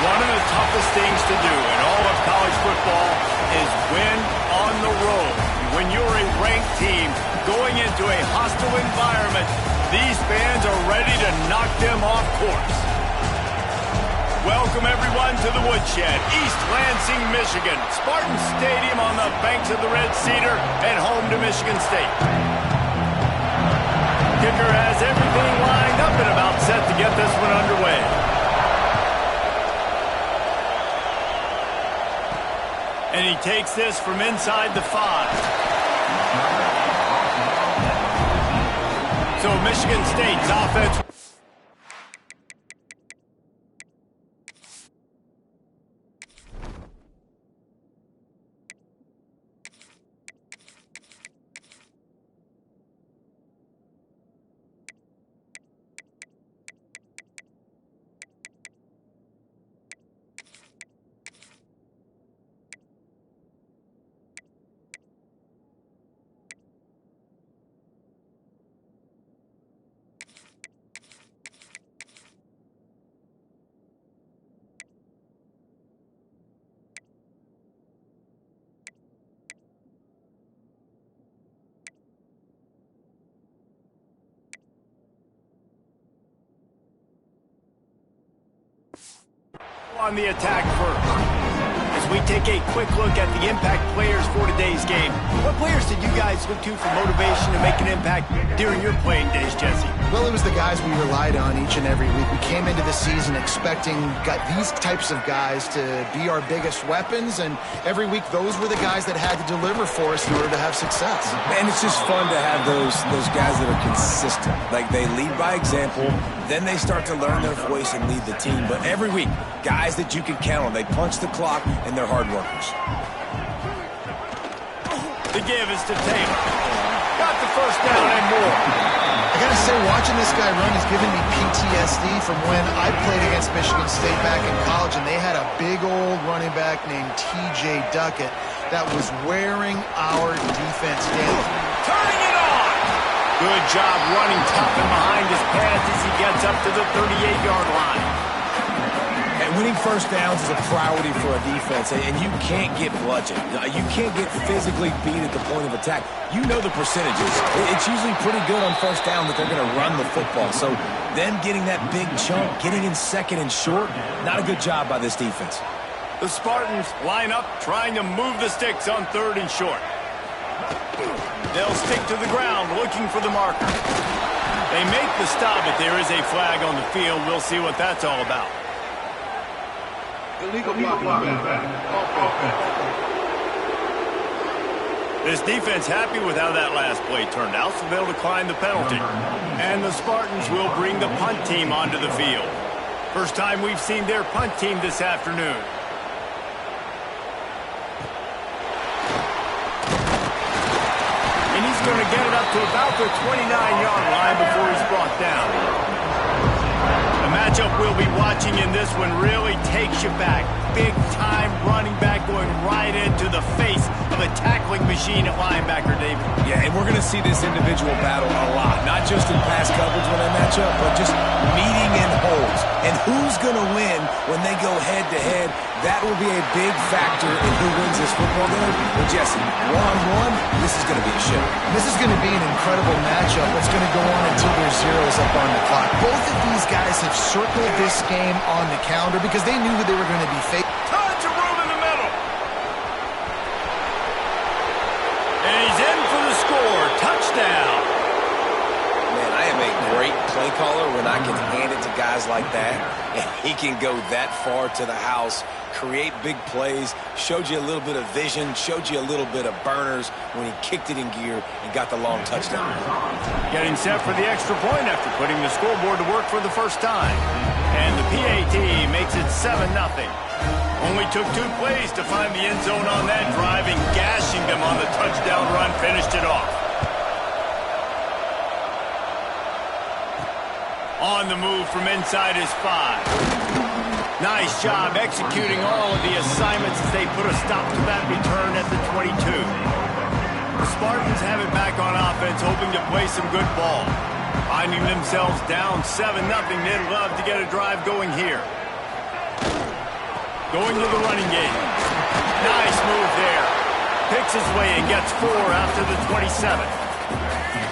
One of the toughest things to do in all of college football is win on the road. When you're a ranked team going into a hostile environment, these fans are ready to knock them off course. Welcome, everyone, to the Woodshed, East Lansing, Michigan. Spartan Stadium on the banks of the Red Cedar and home to Michigan State. Kicker has everything lined up and about set to get this one underway. And he takes this from inside the 5. So Michigan State's offense. On the attack first. As we take a quick look at the impact players for today's game, what players did you guys look to for motivation to make an impact during your playing days, Jesse? Well, it was the guys we relied on each and every week. We came into the season expecting these types of guys to be our biggest weapons, and every week those were the guys that had to deliver for us in order to have success. And it's just fun to have those guys that are consistent. Like, they lead by example, then they start to learn their voice and lead the team. But every week, guys that you can count on. They punch the clock, and they're hard workers. The give is to Taylor. Got the first down and more. I gotta say, watching this guy run has given me PTSD from when I played against Michigan State back in college, and they had a big old running back named T.J. Duckett that was wearing our defense down. Turning it on! Good job running tough and behind his pads as he gets up to the 38-yard line. And winning first downs is a priority for a defense, and you can't get bludgeoned. You can't get physically beat at the point of attack. You know the percentages. It's usually pretty good on first down that they're going to run the football. So them getting that big chunk, getting in second and short, not a good job by this defense. The Spartans line up, trying to move the sticks on third and short. They'll stick to the ground, looking for the marker. They make the stop, but there is a flag on the field. We'll see what that's all about. Illegal blocking offense. This defense happy with how that last play turned out, so they'll decline the penalty. And the Spartans will bring the punt team onto the field. First time we've seen their punt team this afternoon. And he's going to get it up to about the 29-yard line before he's brought down. The matchup we'll be watching in this one really takes you back. Big-time running back going right into the face of a tackling machine at linebacker, David. Yeah, and we're going to see this individual battle a lot. Not just in pass coverage when they match up, but just meeting in holes. And who's going to win when they go head-to-head? That will be a big factor in who wins this football game. Well, Jesse, one-on-one, this is going to be a show. This is going to be an incredible matchup that's going to go on until there's zeros up on the clock. Both of these guys have circled this game on the calendar because they knew who they were going to be facing. Tons of room in the middle. And he's in for the score. Touchdown. Man, I am a great play caller when I can hand it to guys like that. And he can go that far to the house, create big plays, showed you a little bit of vision, showed you a little bit of burners when he kicked it in gear and got the long touchdown. Getting set for the extra point after putting the scoreboard to work for the first time. And the PAT makes it 7-0. Only took 2 plays to find the end zone on that drive, and gashing them on the touchdown run finished it off. On the move from inside his 5. Nice job executing all of the assignments as they put a stop to that return at the 22. The Spartans have it back on offense, hoping to play some good ball. Finding themselves down 7-0, they'd love to get a drive going here. Going to the running game. Nice move there. Picks his way and gets 4 after the 27.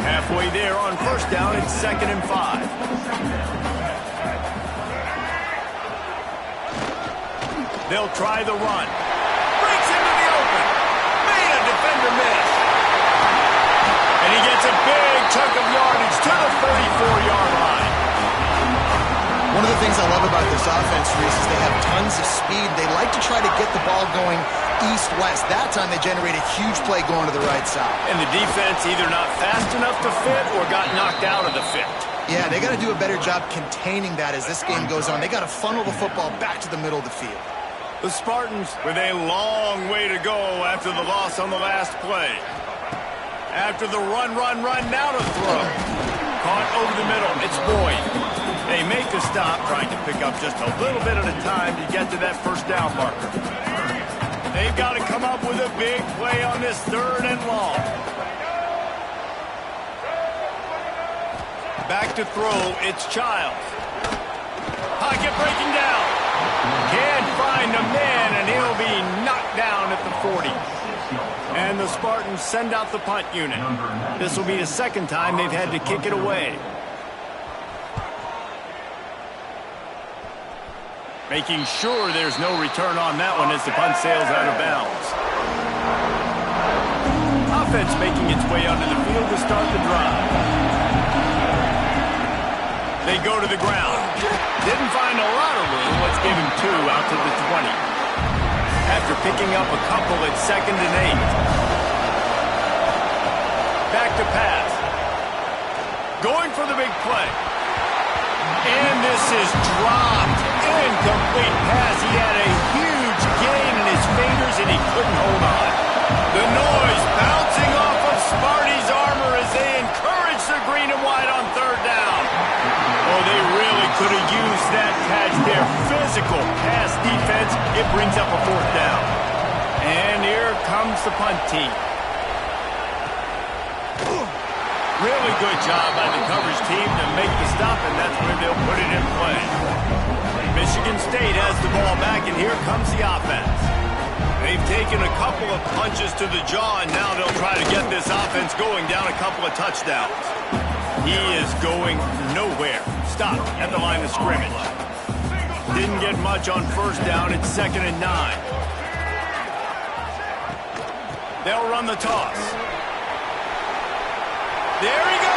Halfway there on first down, it's 2nd and 5. They'll try the run. Breaks into the open. Made a defender miss. And he gets a big chunk of yardage to the 34-yard line. One of the things I love about this offense, Reese, is they have tons of speed. They like to try to get the ball going east-west. That time they generate a huge play going to the right side. And the defense either not fast enough to fit or got knocked out of the fit. Yeah, they got to do a better job containing that as this game goes on. They got to funnel the football back to the middle of the field. The Spartans with a long way to go after the loss on the last play. After the run, now to throw. Caught over the middle. It's Boyd. They make the stop, trying to pick up just a little bit at a time to get to that first down marker. They've got to come up with a big play on this 3rd and long. Back to throw, it's Childs. Pocket breaking down. Can't find a man, and he'll be knocked down at the 40. And the Spartans send out the punt unit. This will be the 2nd time they've had to kick it away. Making sure there's no return on that one as the punt sails out of bounds. Offense making its way onto the field to start the drive. They go to the ground. Didn't find a lot of room. Let's give him 2 out to the 20. After picking up a couple at 2nd and 8. Back to pass. Going for the big play. And this is dropped. Incomplete pass. He had a huge gain in his fingers and he couldn't hold on. The noise bouncing off of Sparty's armor as they encourage the green and white on 3rd down. Oh, they really could have used that catch there. Physical pass defense. It brings up a 4th down. And here comes the punt team. Really good job by the coverage team to make the stop, and that's where they'll put it in play. Michigan State has the ball back, and here comes the offense. They've taken a couple of punches to the jaw, and now they'll try to get this offense going down a couple of touchdowns. He is going nowhere. Stop at the line of scrimmage. Didn't get much on first down. It's 2nd and 9. They'll run the toss. There he goes.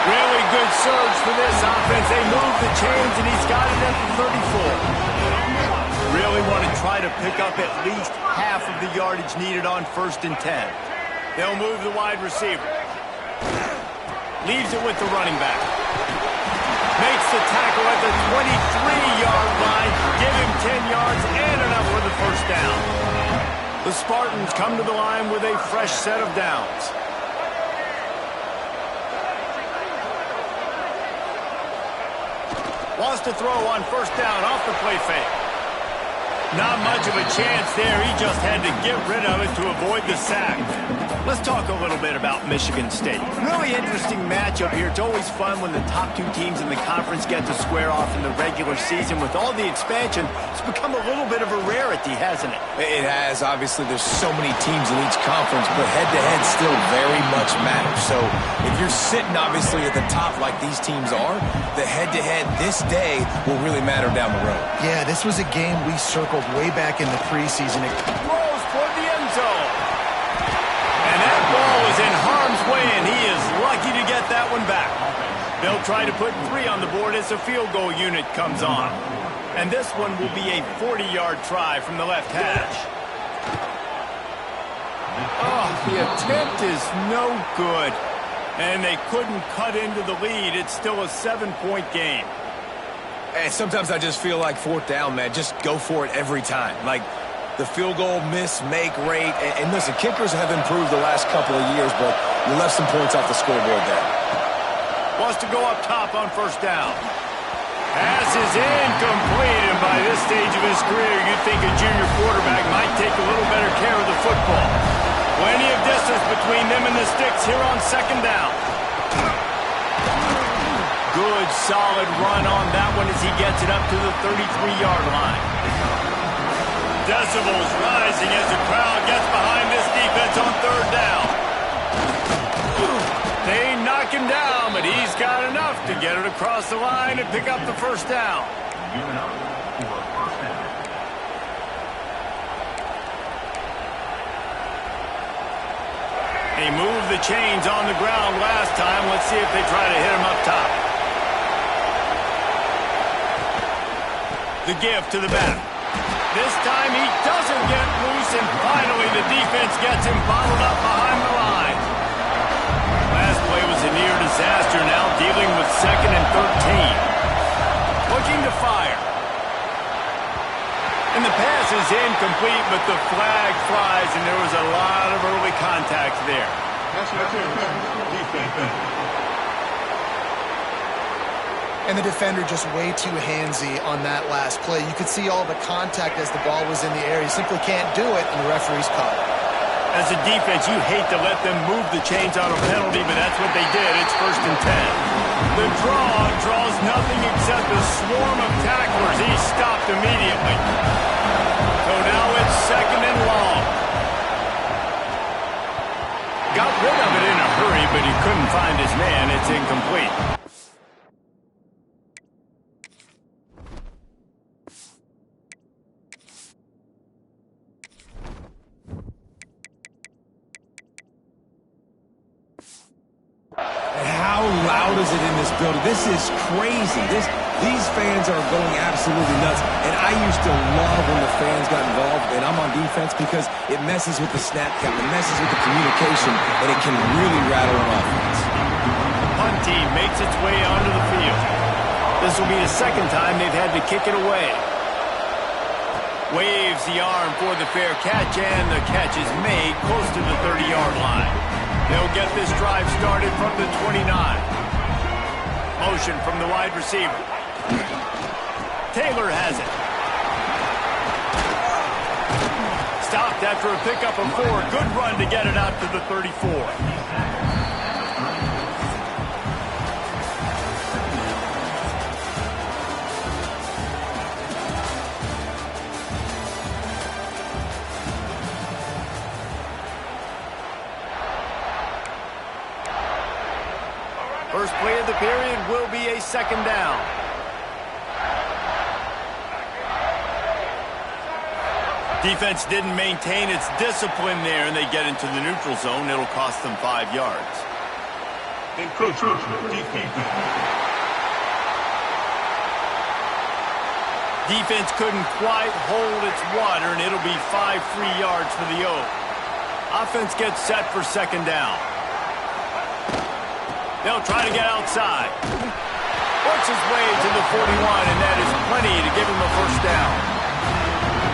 Really good surge for this offense. They move the chains, and he's got it at the 34. Really want to try to pick up at least half of the yardage needed on 1st and 10. They'll move the wide receiver. Leaves it with the running back. Makes the tackle at the 23-yard line. Give him 10 yards and enough for the first down. The Spartans come to the line with a fresh set of downs. Wants to throw on first down off the play fake. Not much of a chance there. He just had to get rid of it to avoid the sack. Let's talk a little bit about Michigan State. Really interesting matchup here. It's always fun when the top 2 teams in the conference get to square off in the regular season. With all the expansion, it's become a little bit of a rarity, hasn't it? It has. Obviously, there's so many teams in each conference, but head-to-head still very much matters. So if you're sitting, obviously, at the top like these teams are, the head-to-head this day will really matter down the road. Yeah, this was a game we circled way back in the preseason. Throws toward the end zone. And that ball was in harm's way, and he is lucky to get that one back. They'll try to put 3 on the board as the field goal unit comes on. And this one will be a 40-yard try from the left hash. Oh, the attempt is no good. And they couldn't cut into the lead. It's still a 7-point game. And sometimes I just feel like 4th down, man. Just go for it every time. Like the field goal miss-make rate. And listen, kickers have improved the last couple of years, but you left some points off the scoreboard there. Wants to go up top on first down. Pass is incomplete, and by this stage of his career, you'd think a junior quarterback might take a little better care of the football. Plenty of distance between them and the sticks here on 2nd down. good, solid run on that one as he gets it up to the 33-yard line. Decibels rising as the crowd gets behind this defense on third down. They knock him down, but he's got enough to get it across the line and pick up the first down. They moved the chains on the ground last time. Let's see if they try to hit him up top. The give to the back. This time he doesn't get loose, and finally the defense gets him bottled up behind the line. Last play was a near disaster, now dealing with 2nd and 13. Looking to fire. And the pass is incomplete, but the flag flies, and there was a lot of early contact there. And the defender just way too handsy on that last play. You could see all the contact as the ball was in the air. He simply can't do it, and the referee's caught it. As a defense, you hate to let them move the chains on a penalty, but that's what they did. It's 1st and 10. The draw draws nothing except a swarm of tacklers. He's stopped immediately. So now it's 2nd and long. Got rid of it in a hurry, but he couldn't find his man. It's incomplete. How loud is it in this building? This is crazy. These fans are going absolutely nuts. And I used to love when the fans got involved, and I'm on defense because it messes with the snap count, it messes with the communication, and it can really rattle an offense. The punt team makes its way onto the field. This will be the 2nd time they've had to kick it away. Waves the arm for the fair catch, and the catch is made close to the 30-yard line. They'll get this drive started from the 29. Motion from the wide receiver. Taylor has it. Stopped after a pickup of 4. Good run to get it out to the 34. First play of the period will be a 2nd down. Defense didn't maintain its discipline there, and they get into the neutral zone. It'll cost them 5 yards. Defense couldn't quite hold its water, and it'll be 5 free yards for the Oak. Offense gets set for 2nd down. They'll try to get outside. Works his way to the 41, and that is plenty to give him a first down.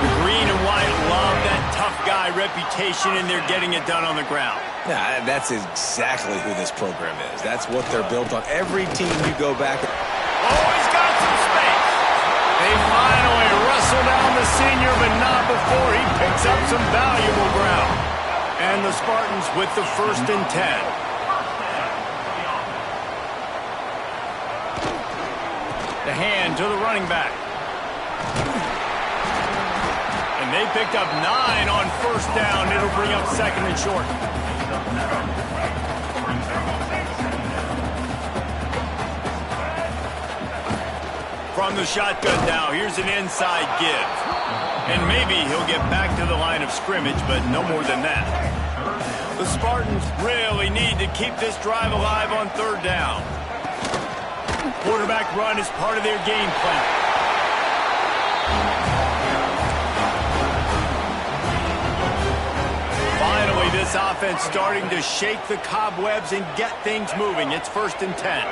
The green and white love that tough guy reputation, and they're getting it done on the ground. Yeah, that's exactly who this program is. That's what they're built on. Every team you go back. Oh, he's got some space. They finally wrestle down the senior, but not before he picks up some valuable ground. And the Spartans with the 1st and 10. The hand to the running back. And they picked up 9 on 1st down. It'll bring up 2nd and short. From the shotgun now, here's an inside give. And maybe he'll get back to the line of scrimmage, but no more than that. The Spartans really need to keep this drive alive on 3rd down. Quarterback run is part of their game plan. Finally, this offense starting to shake the cobwebs and get things moving. It's 1st and 10.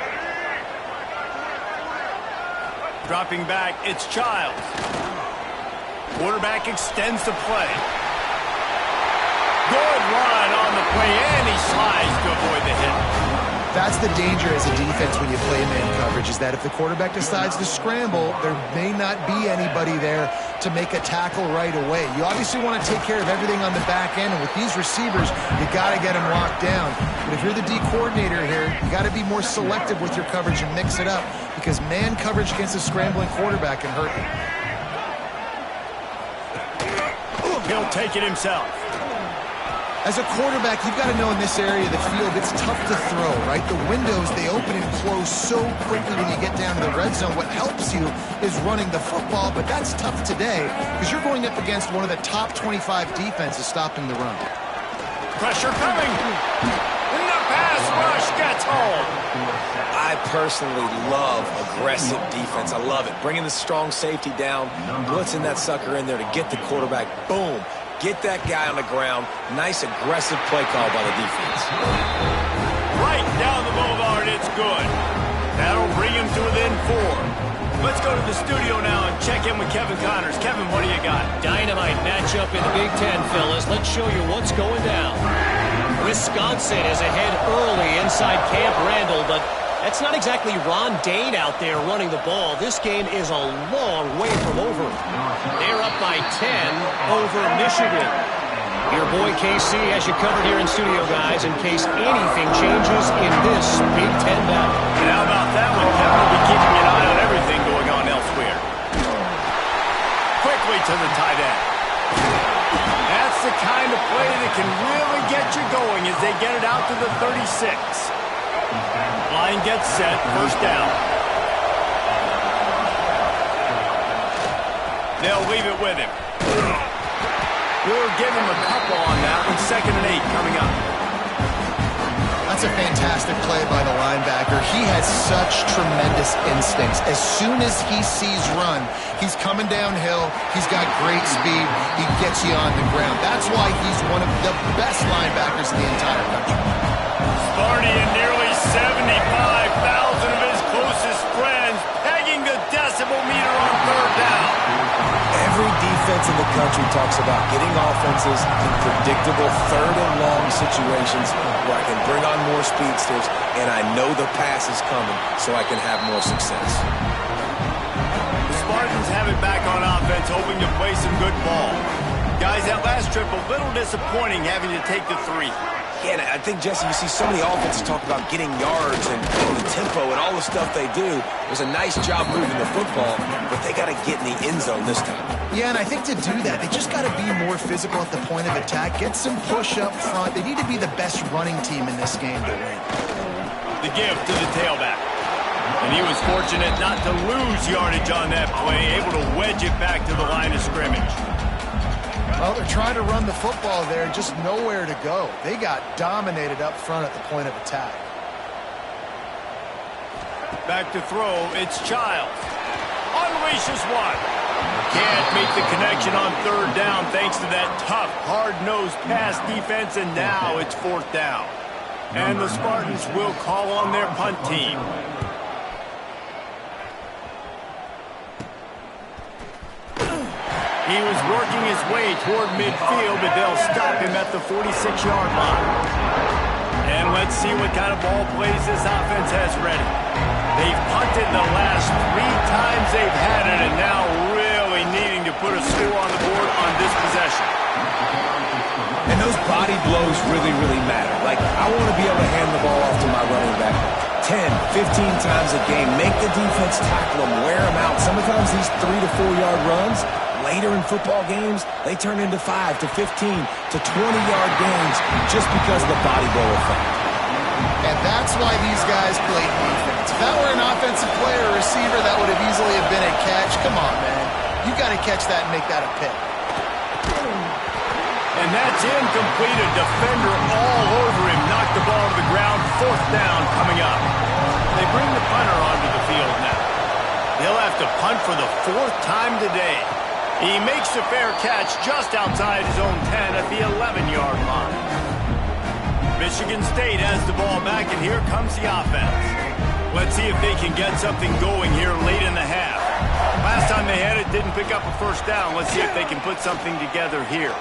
Dropping back, it's Childs. Quarterback extends the play. Good run on the play, and he slides to avoid the hit. That's the danger as a defense when you play man coverage, is that if the quarterback decides to scramble, there may not be anybody there to make a tackle right away. You obviously want to take care of everything on the back end, and with these receivers, you got to get them locked down. But if you're the D coordinator here, you got to be more selective with your coverage and mix it up, because man coverage against a scrambling quarterback can hurt you. He'll take it himself. As a quarterback, you've got to know in this area of the field, it's tough to throw, right? The windows, they open and close so quickly when you get down to the red zone. What helps you is running the football, but that's tough today because you're going up against one of the top 25 defenses stopping the run. Pressure coming. And the pass rush gets home. I personally love aggressive defense. I love it. Bringing the strong safety down, blitzing that sucker in there to get the quarterback. Boom. Get that guy on the ground. Nice aggressive play call by the defense. Right down the boulevard, it's good. That'll bring him to within 4. Let's go to the studio now and check in with Kevin Connors. Kevin, what do you got? Dynamite matchup in the Big Ten, fellas. Let's show you what's going down. Wisconsin is ahead early inside Camp Randall, but that's not exactly Ron Dane out there running the ball. This game is a long way from over. They're up by 10 over Michigan. Your boy KC has you covered here in studio, guys, in case anything changes in this Big Ten battle. And how about that one? Kevin will be keeping an eye on everything going on elsewhere. Quickly to the tight end. That's the kind of play that can really get you going as they get it out to the 36. Line gets set, first down. They'll leave it with him. We'll give him a couple on that one. 2nd and 8 coming up. That's a fantastic play by the linebacker. He has such tremendous instincts. As soon as he sees run, he's coming downhill. He's got great speed. He gets you on the ground. That's why he's one of the best linebackers in the entire country. Sparty and nearly 75,000 of his closest friends pegging the decibel meter on 3rd down. Every defense in the country talks about getting offenses in predictable 3rd and long situations where I can bring on more speedsters and I know the pass is coming so I can have more success. The Spartans have it back on offense, hoping to play some good ball. Guys, that last trip a little disappointing having to take the 3. Yeah, and I think, Jesse, you see so many offenses talk about getting yards and the tempo and all the stuff they do. It was a nice job moving the football, but they got to get in the end zone this time. Yeah, and I think to do that, they just got to be more physical at the point of attack, get some push up front. They need to be the best running team in this game to win. The give to the tailback. And he was fortunate not to lose yardage on that play, able to wedge it back to the line of scrimmage. Well, they're trying to run the football there, just nowhere to go. They got dominated up front at the point of attack. Back to throw, it's Childs. Unleashes one. Can't make the connection on 3rd down thanks to that tough, hard-nosed pass defense, and now it's 4th down. And the Spartans will call on their punt team. He was working his way toward midfield, but they'll stop him at the 46-yard line. And let's see what kind of ball plays this offense has ready. They've punted the last 3 times they've had it, and now really needing to put a score on the board on this possession. And those body blows really, really matter. Like, I want to be able to hand the ball off to my running back 10, 15 times a game. Make the defense tackle them, wear them out. Sometimes these 3 to 4 yard runs, later in football games, they turn into 5 to 15 to 20-yard games just because of the body blow effect. And that's why these guys play defense. If that were an offensive player or receiver, that would have easily have been a catch. Come on, man. You got to catch that and make that a pick. And that's incomplete. A defender all over him. Knocked the ball to the ground. 4th down coming up. They bring the punter onto the field now. They'll have to punt for the 4th time today. He makes the fair catch just outside his own 10 at the 11-yard line. Michigan State has the ball back, and here comes the offense. Let's see if they can get something going here late in the half. Last time they had it, didn't pick up a 1st down. Let's see if they can put something together here.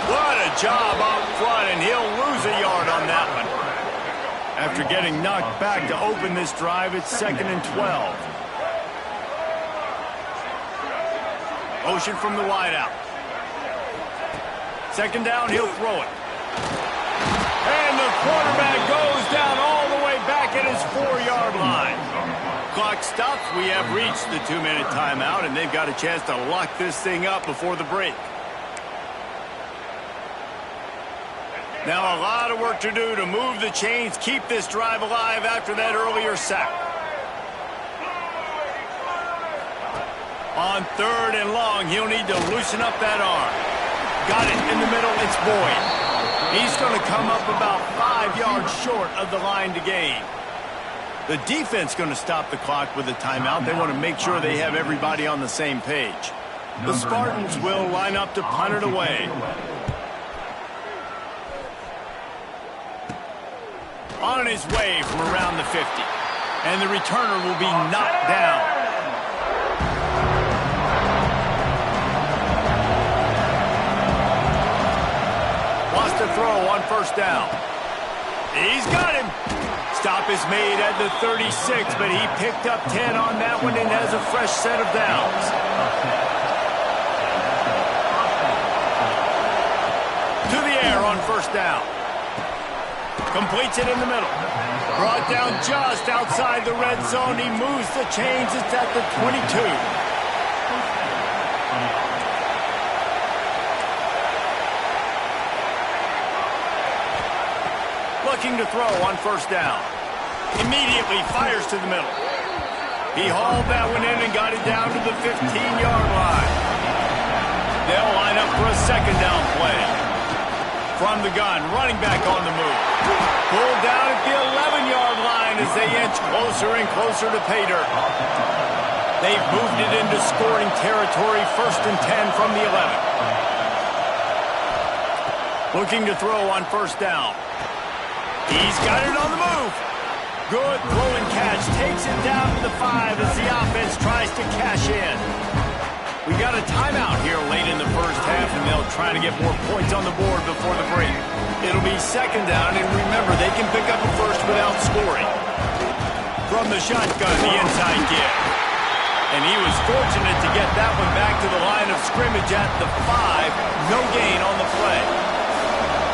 What a job out front, and he'll lose a yard on that one. After getting knocked back to open this drive, it's 2nd and 12. Motion from the wideout. Second down, he'll throw it. And the quarterback goes down all the way back at his 4-yard line. Clock stops. We have reached the 2-minute timeout, and they've got a chance to lock this thing up before the break. Now a lot of work to do to move the chains, keep this drive alive after that earlier sack. On 3rd and long, he'll need to loosen up that arm. Got it in the middle, it's Boyd. He's going to come up about 5 yards short of the line to gain. The defense going to stop the clock with a timeout. They want to make sure they have everybody on the same page. The Spartans will line up to punt it away. On his way from around the 50. And the returner will be knocked down. Wants to throw on 1st down. He's got him. Stop is made at the 36, but he picked up 10 on that one and has a fresh set of downs. To the air on 1st down. Completes it in the middle. Brought down just outside the red zone. He moves the chains. It's at the 22. Looking to throw on 1st down. Immediately fires to the middle. He hauled that one in and got it down to the 15-yard line. They'll line up for a 2nd down play. From the gun, running back on the move. Pulled down at the 11-yard line as they inch closer and closer to pay dirt. They've moved it into scoring territory, 1st and 10 from the 11. Looking to throw on 1st down. He's got it on the move. Good throw and catch. Takes it down to the 5 as the offense tries to cash in. We got a timeout here late in the 1st half, and they'll try to get more points on the board before the break. It'll be 2nd down, and remember, they can pick up a 1st without scoring. From the shotgun, the inside give. And he was fortunate to get that one back to the line of scrimmage at the 5. No gain on the play.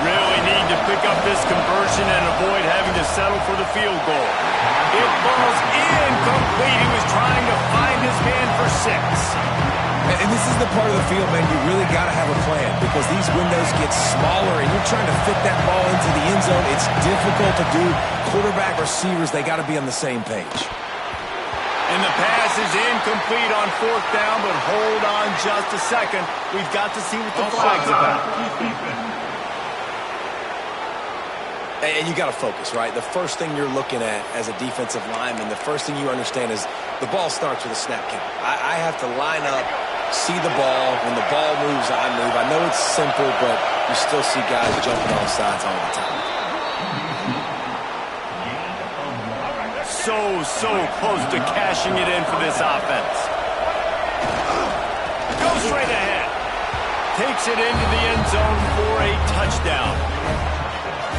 Really need to pick up this conversion and avoid having to settle for the field goal. It falls incomplete. He was trying to find his man for 6. And this is the part of the field, man, you really got to have a plan because these windows get smaller and you're trying to fit that ball into the end zone. It's difficult to do. Quarterback, receivers, they got to be on the same page. And the pass is incomplete on 4th down, but hold on just a second. We've got to see what the flag's about. And you got to focus, right? The first thing you're looking at as a defensive lineman, the first thing you understand is the ball starts with a snap count. I have to line up, see the ball. When the ball moves, I move. I know it's simple, but you still see guys jumping off sides all the time. So close to cashing it in for this offense. Goes straight ahead. Takes it into the end zone for a touchdown.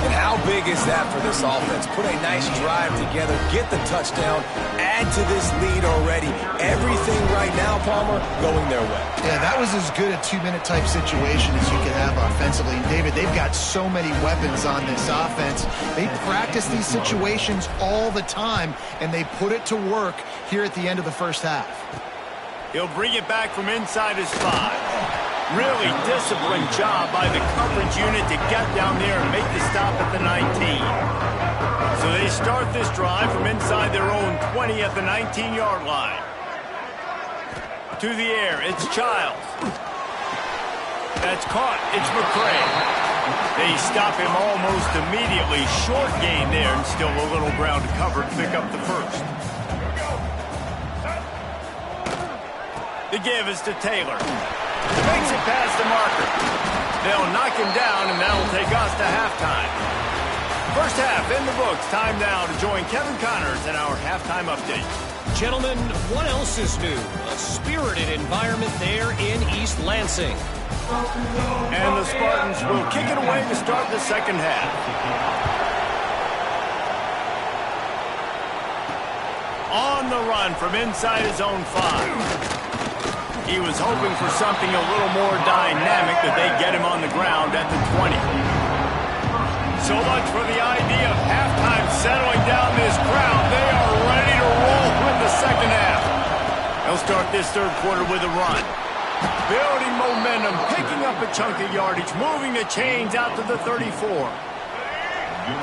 And how big is that for this offense? Put a nice drive together, get the touchdown, add to this lead already. Everything right now, Palmer, going their way. Yeah, that was as good a 2-minute type situation as you could have offensively. And David, they've got so many weapons on this offense. They practice these situations all the time, and they put it to work here at the end of the 1st half. He'll bring it back from inside his 5. Really disciplined job by the coverage unit to get down there and make the stop at the 19. So they start this drive from inside their own 20 at the 19-yard line. To the air, it's Childs. That's caught. It's McCray. They stop him almost immediately. Short gain there and still a little ground to cover to pick up the 1st. The give is to Taylor. Makes it past the marker. They'll knock him down, and that'll take us to halftime. 1st half in the books. Time now to join Kevin Connors in our halftime update. Gentlemen, what else is new? A spirited environment there in East Lansing. And the Spartans will kick it away to start the 2nd half. On the run from inside his own 5. He was hoping for something a little more dynamic, that they get him on the ground at the 20. So much for the idea of halftime settling down this crowd. They are ready to roll in the second half. They'll start this third quarter with a run. Building momentum, picking up a chunk of yardage, moving the chains out to the 34.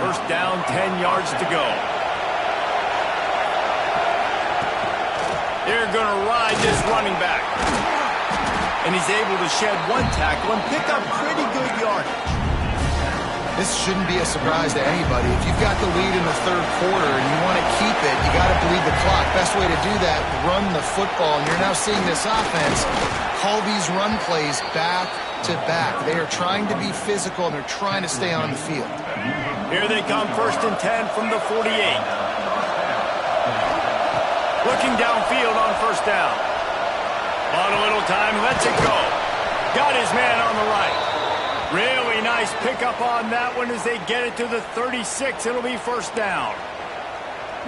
First down, 10 yards to go. They're going to ride this running back. And he's able to shed one tackle and pick up pretty good yardage. This shouldn't be a surprise to anybody. If you've got the lead in the third quarter and you want to keep it, you got to bleed the clock. Best way to do that, run the football. And you're now seeing this offense call these run plays back to back. They are trying to be physical, and they're trying to stay on the field. Here they come, first and 10 from the 48. Looking downfield on first down. On a little time, lets it go. Got his man on the right. Really nice pickup on that one as they get it to the 36. It'll be first down.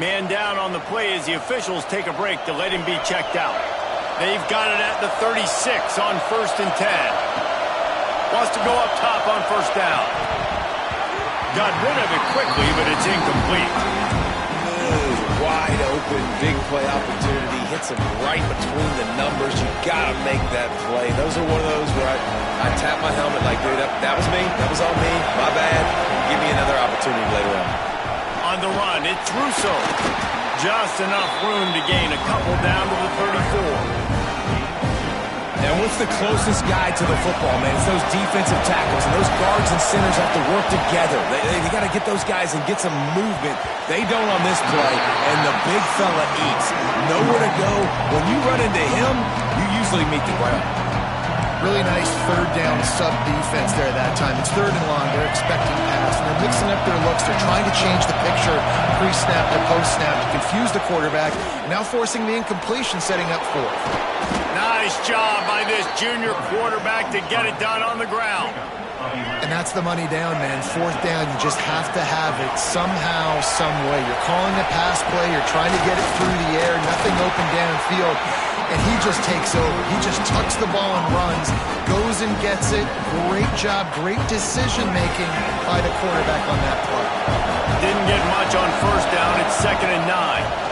Man down on the play as the officials take a break to let him be checked out. They've got it at the 36 on first and 10. Wants to go up top on first down. Got rid of it quickly, but it's incomplete. Wide open, big play opportunity. Hits him right between the numbers. You got to make that play. Those are one of those where I tap my helmet like, dude, that was me. That was on me. My bad. Give me another opportunity later on. On the run, it's Russo. Just enough room to gain a couple down to the 34. And what's the closest guy to the football, man? It's those defensive tackles, and those guards and centers have to work together. They got to get those guys and get some movement. They don't on this play, and the big fella eats. Nowhere to go. When you run into him, you usually meet the ground. Really nice third down sub defense there that time. It's third and long. They're expecting pass, and they're mixing up their looks. They're trying to change the picture pre-snap to post-snap to confuse the quarterback, now forcing the incompletion, setting up fourth. Nice job by this junior quarterback to get it done on the ground. And that's the money down, man. Fourth down, you just have to have it somehow, some way. You're calling a pass play. You're trying to get it through the air. Nothing open downfield. And he just takes over. He just tucks the ball and runs, goes and gets it. Great job, great decision-making by the quarterback on that play. Didn't get much on first down. It's 2nd and 9.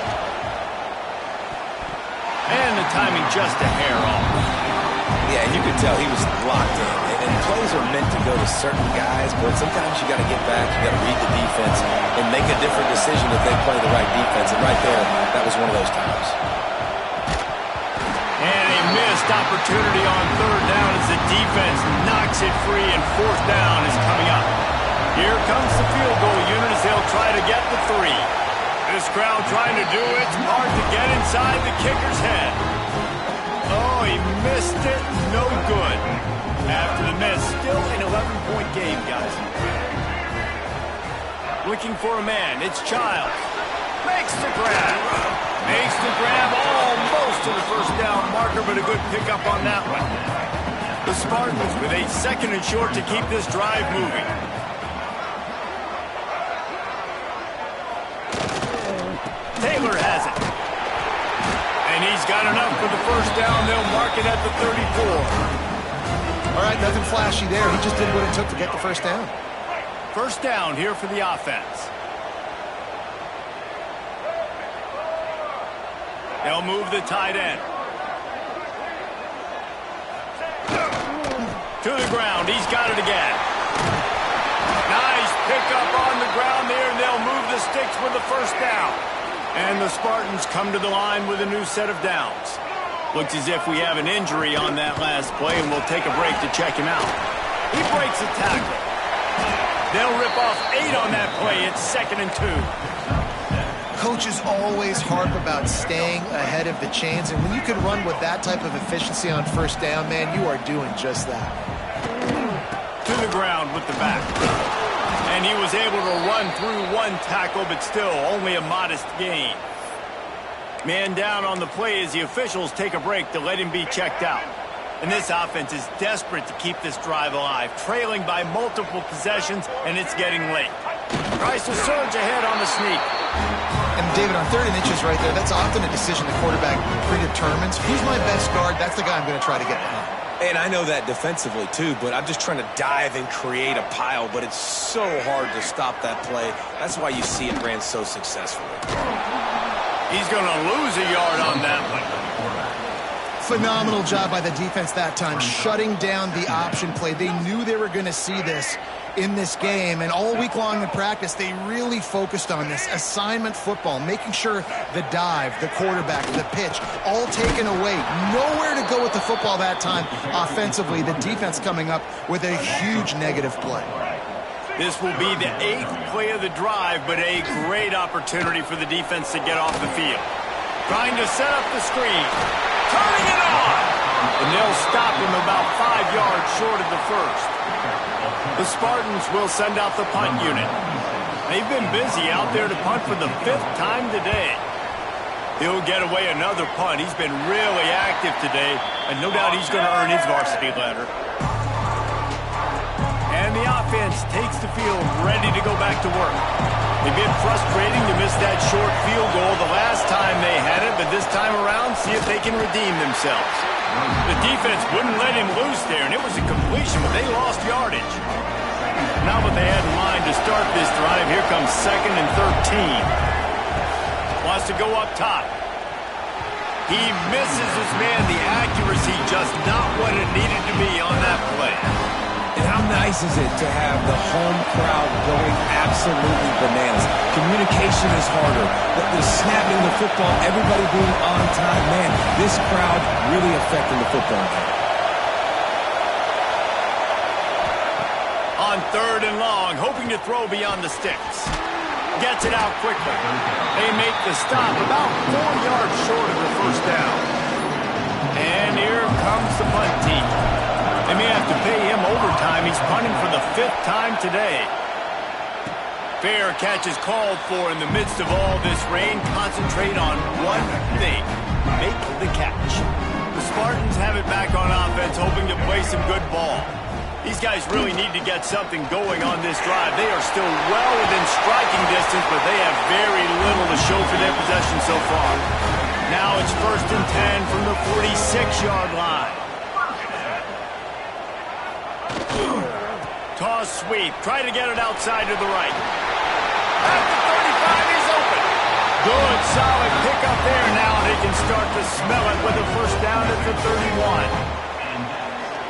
And the timing just a hair off. Yeah, and you could tell he was locked in. And plays are meant to go to certain guys, but sometimes you got to get back, you got to read the defense, and make a different decision if they play the right defense. And right there, that was one of those times. And a missed opportunity on third down as the defense knocks it free, and fourth down is coming up. Here comes the field goal unit as they'll try to get the 3. This crowd trying to do its part to get inside the kicker's head. Oh, he missed it. No good. After the miss, still an 11-point game, guys. Looking for a man. It's Childs. Makes the grab. Makes the grab almost to the first down marker, but a good pickup on that one. The Spartans with a 2nd and short to keep this drive moving. Taylor has it. And he's got enough for the first down. They'll mark it at the 34. All right, nothing flashy there. He just did what it took to get the first down. First down here for the offense. They'll move the tight end. To the ground. He's got it again. Nice pickup on the ground there, and they'll move the sticks with the first down. And the Spartans come to the line with a new set of downs. Looks as if we have an injury on that last play, and we'll take a break to check him out. He breaks a tackle. They'll rip off 8 on that play. It's 2nd and 2. Coaches always harp about staying ahead of the chains, and when you can run with that type of efficiency on first down, man, you are doing just that. To the ground with the back. And he was able to run through one tackle, but still only a modest gain. Man down on the play as the officials take a break to let him be checked out. And this offense is desperate to keep this drive alive, trailing by multiple possessions, and it's getting late. Tries to surge ahead on the sneak. And David, on 3rd and inches right there, that's often a decision the quarterback predetermines. Who's my best guard? That's the guy I'm going to try to get behind. And I know that defensively, too, but I'm just trying to dive and create a pile, but it's so hard to stop that play. That's why you see it ran so successfully. He's going to lose a yard on that one. Phenomenal job by the defense that time, shutting down the option play. They knew they were going to see this in this game, and all week long in practice, they really focused on this assignment football, making sure the dive, the quarterback, the pitch, all taken away. Nowhere to go with the football that time offensively. The defense coming up with a huge negative play. This will be the 8th play of the drive, but a great opportunity for the defense to get off the field. Trying to set up the screen. Turning it on! And they'll stop him about 5 yards short of the first. The Spartans will send out the punt unit. They've been busy out there to punt for the 5th time today. He'll get away another punt. He's been really active today, and no doubt he's going to earn his varsity letter. And the offense takes the field, ready to go back to work. They've been frustrating to miss that short field goal the last time they had it, but this time around, see if they can redeem themselves. The defense wouldn't let him loose there, and it was a completion, but they lost yardage. Not what they had in mind to start this drive. Here comes 2nd and 13. Wants to go up top. He misses his man. The accuracy just not what it needed to be on that play. And how nice is it to have the home crowd going absolutely bananas? Communication is harder. The snapping the football, everybody being on time. Man, this crowd really affecting the football game. On 3rd and long, hoping to throw beyond the sticks. Gets it out quickly. They make the stop about 4 yards short of the first down. And here comes the punt team. They may have to pay him overtime. He's punting for the 5th time today. Fair catch is called for in the midst of all this rain. Concentrate on one thing. Make the catch. The Spartans have it back on offense, hoping to play some good ball. These guys really need to get something going on this drive. They are still well within striking distance, but they have very little to show for their possession so far. Now it's 1st and 10 from the 46-yard line. Toss sweep. Try to get it outside to the right. At the 35, he's open. Good, solid pickup there now. They can start to smell it with a first down at the 31.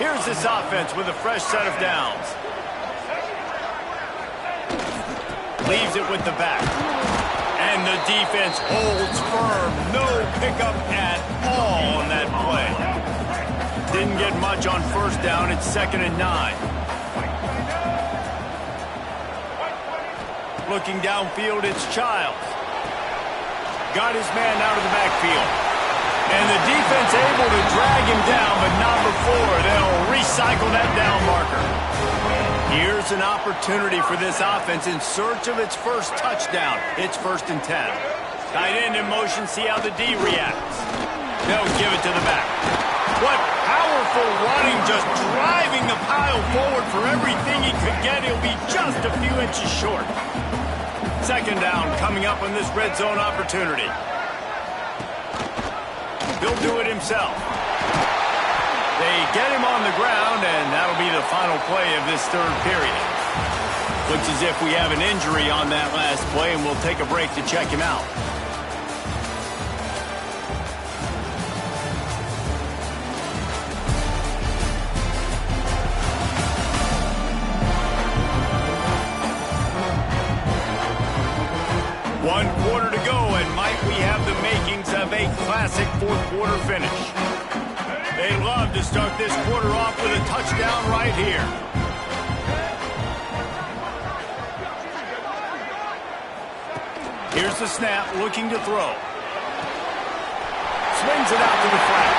Here's this offense with a fresh set of downs. Leaves it with the back. And the defense holds firm. No pickup at all on that play. Didn't get much on first down. It's 2nd and 9. Looking downfield, it's Childs. Got his man out of the backfield. And the defense able to drag him down, but not before. They'll recycle that down marker. Here's an opportunity for this offense in search of its first touchdown. It's 1st and 10. Tight end in motion, see how the D reacts. They'll give it to the back. What powerful running, just driving the pile forward for everything he could get. He'll be just a few inches short. 2nd down coming up on this red zone opportunity. He'll do it himself. They get him on the ground, and that'll be the final play of this 3rd period. Looks as if we have an injury on that last play, and we'll take a break to check him out. One quarter to go, and might we have the makings of a classic 4th quarter finish. They love to start this quarter off with a touchdown right here. Here's the snap, looking to throw. Swings it out to the flat.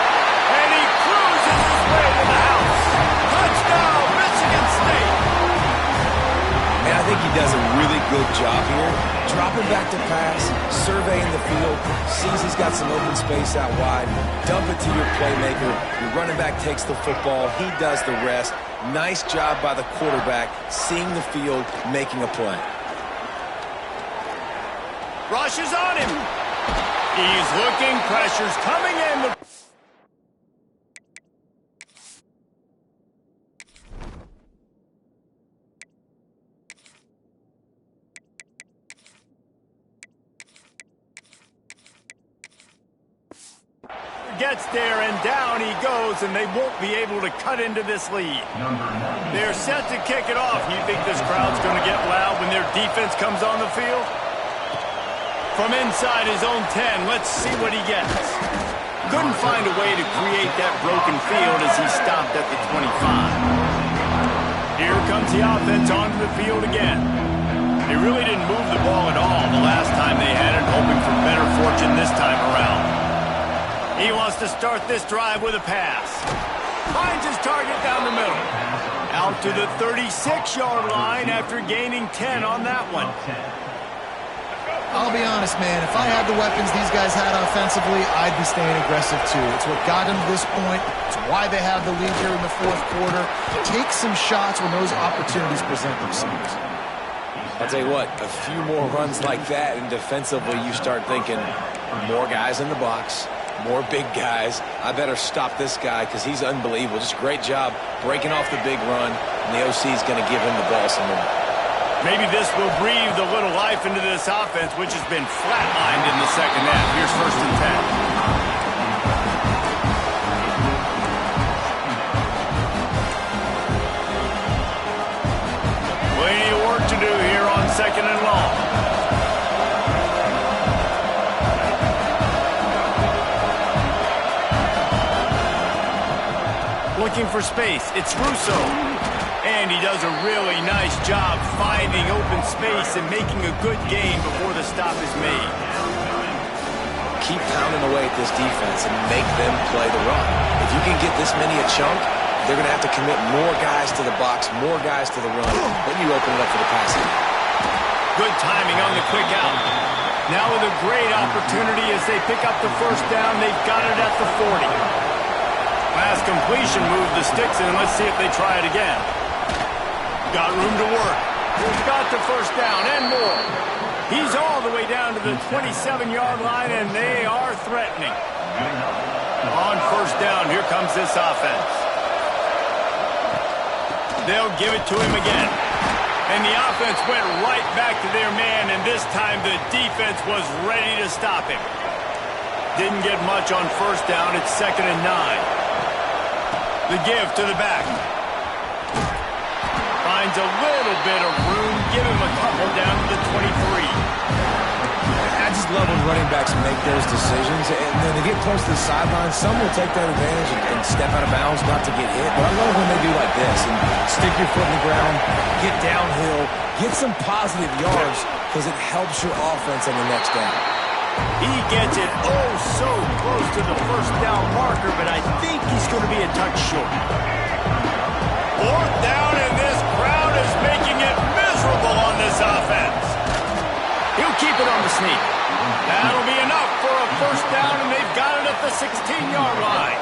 And he cruises his way to the house. Touchdown, Michigan State. And I think he does a really good job here. Dropping back to pass, surveying the field, sees he's got some open space out wide, dump it to your playmaker. Your running back takes the football. He does the rest. Nice job by the quarterback, seeing the field, making a play. Rushes on him. He's looking. Pressure's coming in. Gets there, and down he goes, and they won't be able to cut into this lead. They're set to kick it off. You think this crowd's going to get loud when their defense comes on the field? From inside his own 10, let's see what he gets. Couldn't find a way to create that broken field as he stopped at the 25. Here comes the offense onto the field again. They really didn't move the ball at all the last time they had it, hoping for better fortune this time around. He wants to start this drive with a pass. Finds his target down the middle. Out to the 36-yard line after gaining 10 on that one. I'll be honest, man. If I had the weapons these guys had offensively, I'd be staying aggressive too. It's what got them to this point. It's why they have the lead here in the fourth quarter. Take some shots when those opportunities present themselves. I'll tell you what, a few more runs like that, and defensively you start thinking more guys in the box. More big guys. I better stop this guy because he's unbelievable. Just a great job breaking off the big run, and the OC is going to give him the ball some more. Maybe this will breathe a little life into this offense, which has been flatlined in the second half. Here's 1st and 10. Plenty of work to do here on 2nd and long. Looking for space. It's Russo. And he does a really nice job finding open space and making a good gain before the stop is made. Keep pounding away at this defense and make them play the run. If you can get this many a chunk, they're going to have to commit more guys to the box, more guys to the run. Then you open it up for the passing. Good timing on the quick out. Now with a great opportunity as they pick up the 1st down. They've got it at the 40. Last completion moved the sticks in. Let's see if they try it again. Got room to work. Got the 1st down and more. He's all the way down to the 27-yard line, and they are threatening. On 1st down, here comes this offense. They'll give it to him again. And the offense went right back to their man, and this time the defense was ready to stop him. Didn't get much on 1st down. It's 2nd and 9. The give to the back. Finds a little bit of room. Give him a couple down to the 23. I just love when running backs make those decisions. And then they get close to the sideline. Some will take that advantage and step out of bounds not to get hit. But I love when they do like this and stick your foot in the ground, get downhill, get some positive yards because it helps your offense on the next down. He gets it oh so close to the 1st down marker, but I think he's going to be a touch short. 4th down, and this crowd is making it miserable on this offense. He'll keep it on the sneak. That'll be enough for a 1st down, and they've got it at the 16-yard line.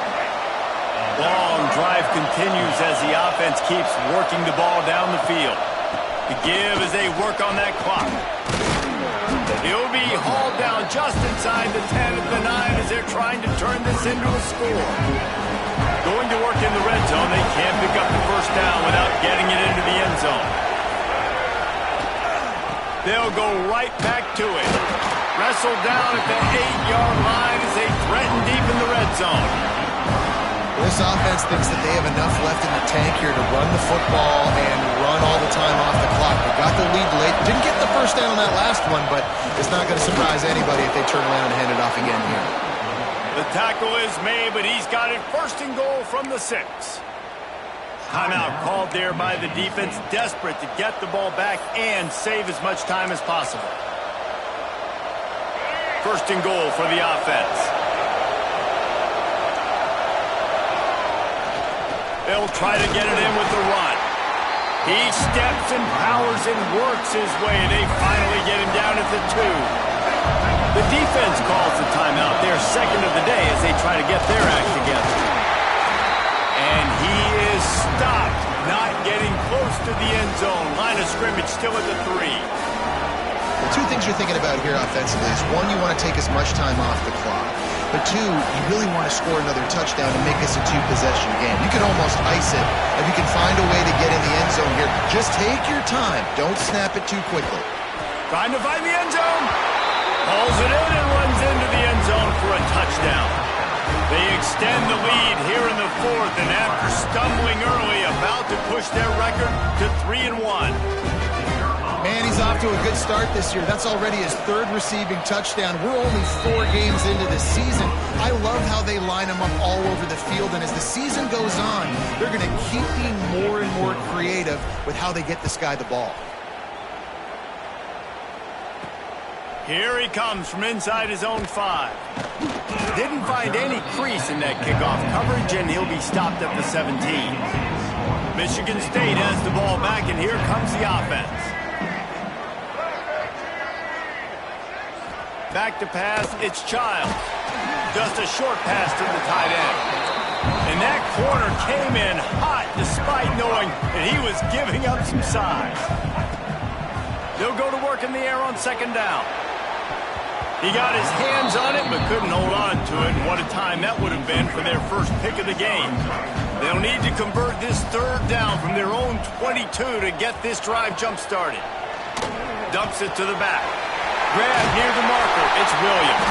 Long drive continues as the offense keeps working the ball down the field. The give as they work on that clock. He'll be hauled down just inside the 10 at the 9 as they're trying to turn this into a score. Going to work in the red zone. They can't pick up the 1st down without getting it into the end zone. They'll go right back to it. Wrestled down at the 8-yard line as they threaten deep in the red zone. This offense thinks that they have enough left in the tank here to run the football and run all the time off the clock. They got the lead late. Didn't get the 1st down on that last one, but it's not going to surprise anybody if they turn around and hand it off again here. The tackle is made, but he's got it 1st and goal from the 6. Timeout called there by the defense, desperate to get the ball back and save as much time as possible. 1st and goal for the offense. They'll try to get it in with the run. He steps and powers and works his way. They finally get him down at the 2. The defense calls the timeout, their 2nd of the day, as they try to get their act together. And he is stopped, not getting close to the end zone. Line of scrimmage still at the 3. Two things you're thinking about here offensively is, one, you want to take as much time off the clock. But two, you really want to score another touchdown and make this a two-possession game. You can almost ice it if you can find a way to get in the end zone here. Just take your time. Don't snap it too quickly. Trying to find the end zone. Pulls it in and runs into the end zone for a touchdown. They extend the lead here in the fourth, and after stumbling early, about to push their record to 3-1. Man, he's off to a good start this year. That's already his third receiving touchdown. We're only 4 games into this season. I love how they line him up all over the field, and as the season goes on, they're going to keep being more and more creative with how they get this guy the ball. Here he comes from inside his own 5. Didn't find any crease in that kickoff coverage, and he'll be stopped at the 17. Michigan State has the ball back, and here comes the offense. Back to pass, it's Childs. Just a short pass to the tight end. And that corner came in hot despite knowing that he was giving up some size. They'll go to work in the air on second down. He got his hands on it but couldn't hold on to it. And what a time that would have been for their first pick of the game. They'll need to convert this third down from their own 22 to get this drive jump-started. Dumps it to the back. Grab near the marker. It's Williams.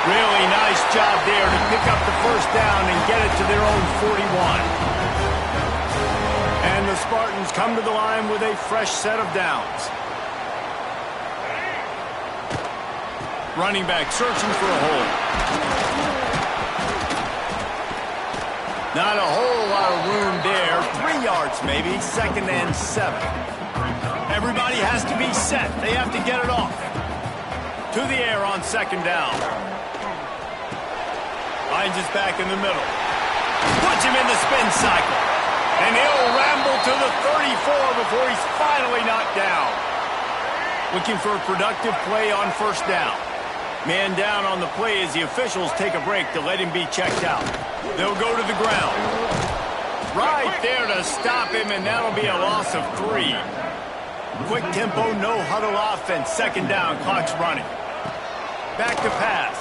Really nice job there to pick up the first down and get it to their own 41. And the Spartans come to the line with a fresh set of downs. Running back searching for a hole. Not a whole lot of room there. 3 yards maybe. 2nd and 7. Everybody has to be set. They have to get it off. To the air on second down. Finds his back in the middle. Puts him in the spin cycle. And he'll ramble to the 34 before he's finally knocked down. Looking for a productive play on first down. Man down on the play as the officials take a break to let him be checked out. They'll go to the ground. Right there to stop him, and that'll be a loss of 3. Quick tempo, no huddle offense. Second down, clock's running. Back to pass.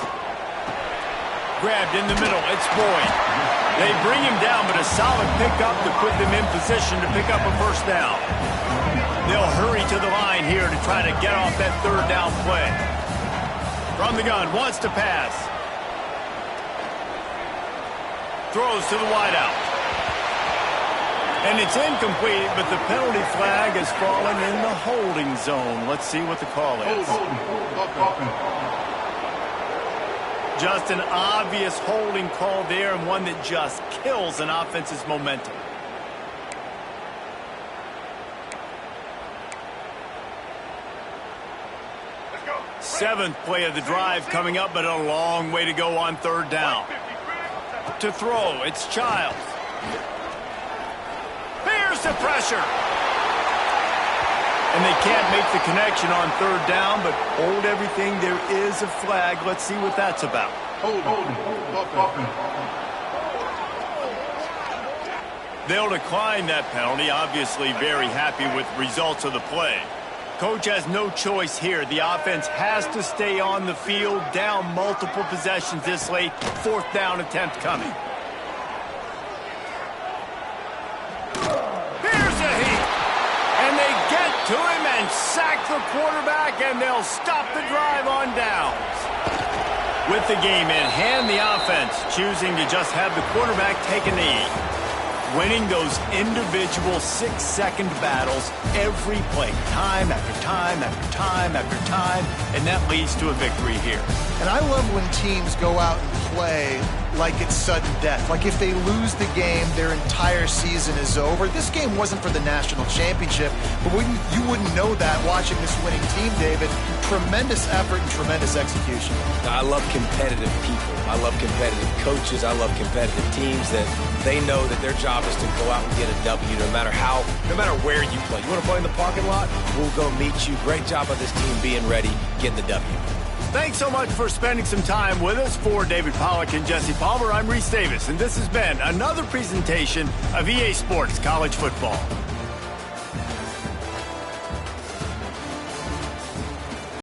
Grabbed in the middle, it's Boyd. They bring him down, but a solid pickup to put them in position to pick up a first down. They'll hurry to the line here to try to get off that third down play. From the gun, wants to pass. Throws to the wideout. And it's incomplete, but the penalty flag has fallen in the holding zone. Let's see what the call is. Just an obvious holding call there, and one that just kills an offense's momentum. Seventh play of the drive coming up, but a long way to go on third down. To throw, it's Childs. Here's the pressure. And they can't make the connection on third down, but hold everything. There is a flag. Let's see what that's about. They'll decline that penalty. Obviously very happy with the results of the play. Coach has no choice here. The offense has to stay on the field, down multiple possessions this late. Fourth down attempt coming. Here's a heat. And they get to him and sack the quarterback, and they'll stop the drive on downs. With the game in hand, the offense choosing to just have the quarterback take a knee. Winning those individual 6-second battles every play, time after time after time after time, and that leads to a victory here. And I love when teams go out and play like it's sudden death. Like if they lose the game, their entire season is over. This game wasn't for the national championship, but you wouldn't know that watching this winning team, David. Tremendous effort and tremendous execution. I love competitive people. I love competitive coaches. I love competitive teams that they know that their job is to go out and get a W no matter where you play. You want to play in the parking lot? We'll go meet you. Great job of this team being ready, getting the W. Thanks so much for spending some time with us. For David Pollack and Jesse Palmer, I'm Reese Davis, and this has been another presentation of EA Sports College Football.